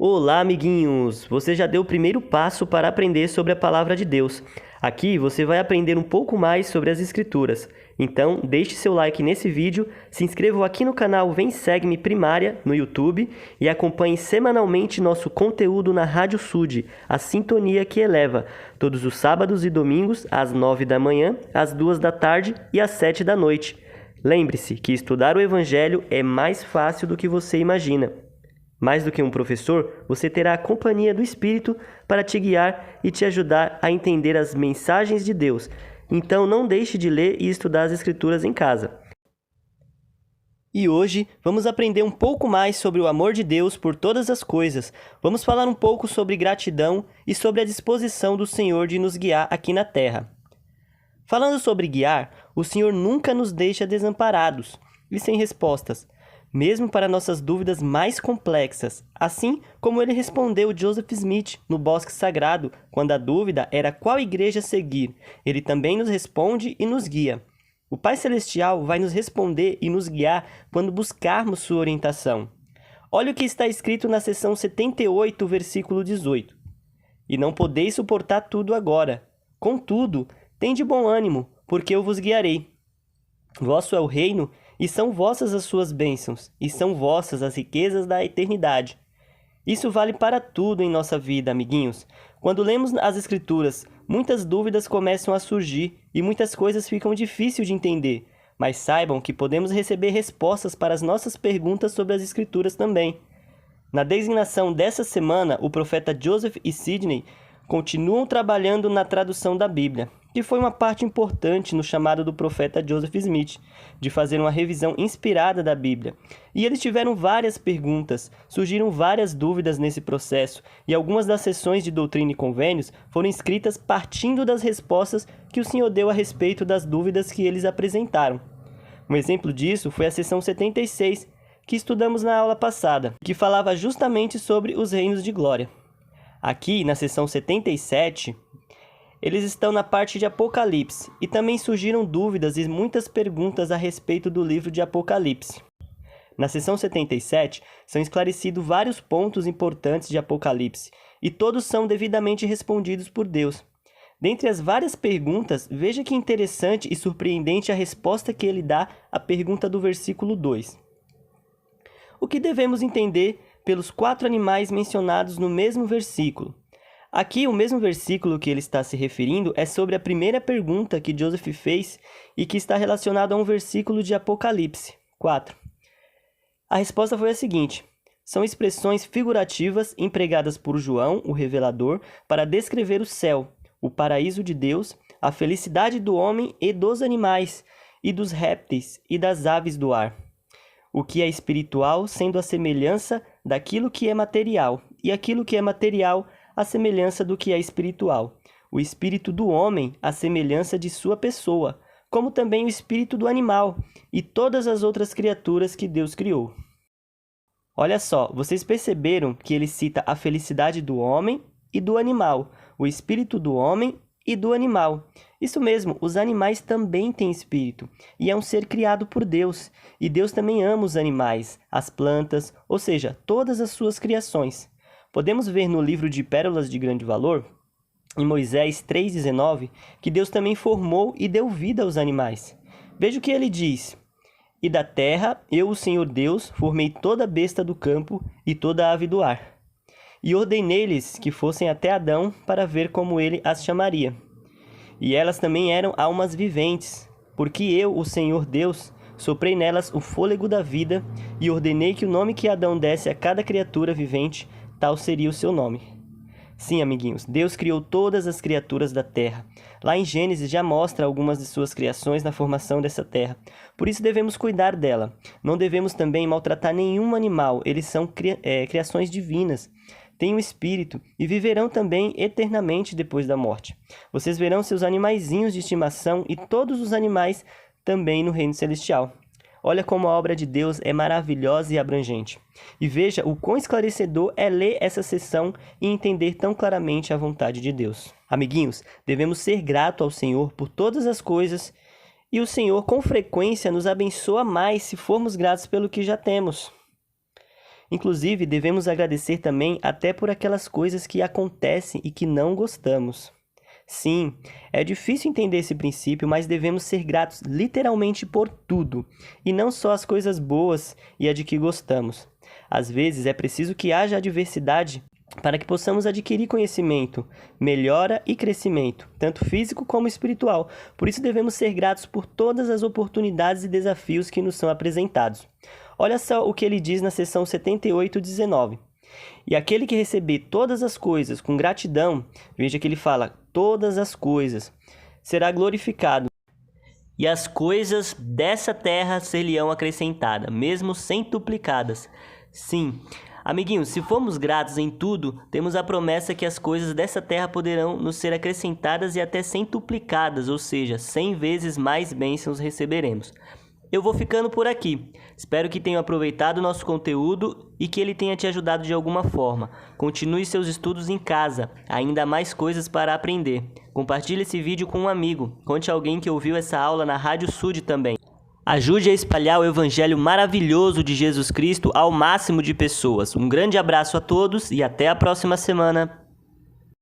Olá, amiguinhos! Você já deu o primeiro passo para aprender sobre a palavra de Deus. Aqui você vai aprender um pouco mais sobre as Escrituras. Então, deixe seu like nesse vídeo, se inscreva aqui no canal Vem Segue-me Primária no YouTube e acompanhe semanalmente nosso conteúdo na Rádio Sud, a sintonia que eleva, todos os sábados e domingos, às 9 da manhã, às 2 da tarde e às 7 da noite. Lembre-se que estudar o Evangelho é mais fácil do que você imagina. Mais do que um professor, você terá a companhia do Espírito para te guiar e te ajudar a entender as mensagens de Deus. Então não deixe de ler e estudar as Escrituras em casa. E hoje vamos aprender um pouco mais sobre o amor de Deus por todas as coisas. Vamos falar um pouco sobre gratidão e sobre a disposição do Senhor de nos guiar aqui na terra. Falando sobre guiar, o Senhor nunca nos deixa desamparados e sem respostas, mesmo para nossas dúvidas mais complexas, assim como ele respondeu Joseph Smith no Bosque Sagrado, quando a dúvida era qual igreja seguir. Ele também nos responde e nos guia. O Pai Celestial vai nos responder e nos guiar quando buscarmos sua orientação. Olha o que está escrito na seção 78, versículo 18. E não podeis suportar tudo agora. Contudo, tende bom ânimo, porque eu vos guiarei. Vosso é o reino, e são vossas as suas bênçãos, e são vossas as riquezas da eternidade. Isso vale para tudo em nossa vida, amiguinhos. Quando lemos as Escrituras, muitas dúvidas começam a surgir e muitas coisas ficam difíceis de entender. Mas saibam que podemos receber respostas para as nossas perguntas sobre as Escrituras também. Na designação dessa semana, o profeta Joseph e Sidney continuam trabalhando na tradução da Bíblia, que foi uma parte importante no chamado do profeta Joseph Smith, de fazer uma revisão inspirada da Bíblia. E eles tiveram várias perguntas, surgiram várias dúvidas nesse processo, e algumas das sessões de Doutrina e Convênios foram escritas partindo das respostas que o Senhor deu a respeito das dúvidas que eles apresentaram. Um exemplo disso foi a sessão 76, que estudamos na aula passada, que falava justamente sobre os reinos de glória. Aqui, na sessão 77, eles estão na parte de Apocalipse, e também surgiram dúvidas e muitas perguntas a respeito do livro de Apocalipse. Na sessão 77, são esclarecidos vários pontos importantes de Apocalipse, e todos são devidamente respondidos por Deus. Dentre as várias perguntas, veja que interessante e surpreendente a resposta que ele dá à pergunta do versículo 2. O que devemos entender pelos 4 animais mencionados no mesmo versículo? Aqui, o mesmo versículo que ele está se referindo é sobre a primeira pergunta que Joseph fez e que está relacionado a um versículo de Apocalipse 4. A resposta foi a seguinte: são expressões figurativas empregadas por João, o revelador, para descrever o céu, o paraíso de Deus, a felicidade do homem e dos animais, e dos répteis e das aves do ar. O que é espiritual sendo a semelhança daquilo que é material, e aquilo que é material a semelhança do que é espiritual. O espírito do homem a semelhança de sua pessoa, como também o espírito do animal e todas as outras criaturas que Deus criou. Olha só, vocês perceberam que ele cita a felicidade do homem e do animal, o espírito do homem e do animal. Isso mesmo, os animais também têm espírito, e é um ser criado por Deus, e Deus também ama os animais, as plantas, ou seja, todas as suas criações. Podemos ver no livro de Pérolas de Grande Valor, em Moisés 3,19, que Deus também formou e deu vida aos animais. Veja o que ele diz: e da terra, eu, o Senhor Deus, formei toda besta do campo e toda ave do ar. E ordenei-lhes que fossem até Adão para ver como ele as chamaria. E elas também eram almas viventes, porque eu, o Senhor Deus, soprei nelas o fôlego da vida e ordenei que o nome que Adão desse a cada criatura vivente, tal seria o seu nome. Sim, amiguinhos, Deus criou todas as criaturas da terra. Lá em Gênesis já mostra algumas de suas criações na formação dessa terra. Por isso devemos cuidar dela. Não devemos também maltratar nenhum animal. Eles são criações divinas. Têm um espírito e viverão também eternamente depois da morte. Vocês verão seus animaizinhos de estimação e todos os animais também no reino celestial. Olha como a obra de Deus é maravilhosa e abrangente. E veja o quão esclarecedor é ler essa seção e entender tão claramente a vontade de Deus. Amiguinhos, devemos ser gratos ao Senhor por todas as coisas, e o Senhor com frequência nos abençoa mais se formos gratos pelo que já temos. Inclusive, devemos agradecer também até por aquelas coisas que acontecem e que não gostamos. Sim, é difícil entender esse princípio, mas devemos ser gratos literalmente por tudo, e não só as coisas boas e a de que gostamos. Às vezes é preciso que haja adversidade para que possamos adquirir conhecimento, melhora e crescimento, tanto físico como espiritual. Por isso devemos ser gratos por todas as oportunidades e desafios que nos são apresentados. Olha só o que ele diz na seção 78:19. E aquele que receber todas as coisas com gratidão, veja que ele fala todas as coisas, será glorificado. E as coisas dessa terra ser-lhe-ão acrescentadas, mesmo centuplicadas. Sim, amiguinhos, se formos gratos em tudo, temos a promessa que as coisas dessa terra poderão nos ser acrescentadas e até centuplicadas, ou seja, 100 vezes mais bênçãos receberemos. Eu vou ficando por aqui. Espero que tenham aproveitado o nosso conteúdo e que ele tenha te ajudado de alguma forma. Continue seus estudos em casa, ainda há mais coisas para aprender. Compartilhe esse vídeo com um amigo. Conte a alguém que ouviu essa aula na Rádio Sud também. Ajude a espalhar o evangelho maravilhoso de Jesus Cristo ao máximo de pessoas. Um grande abraço a todos e até a próxima semana.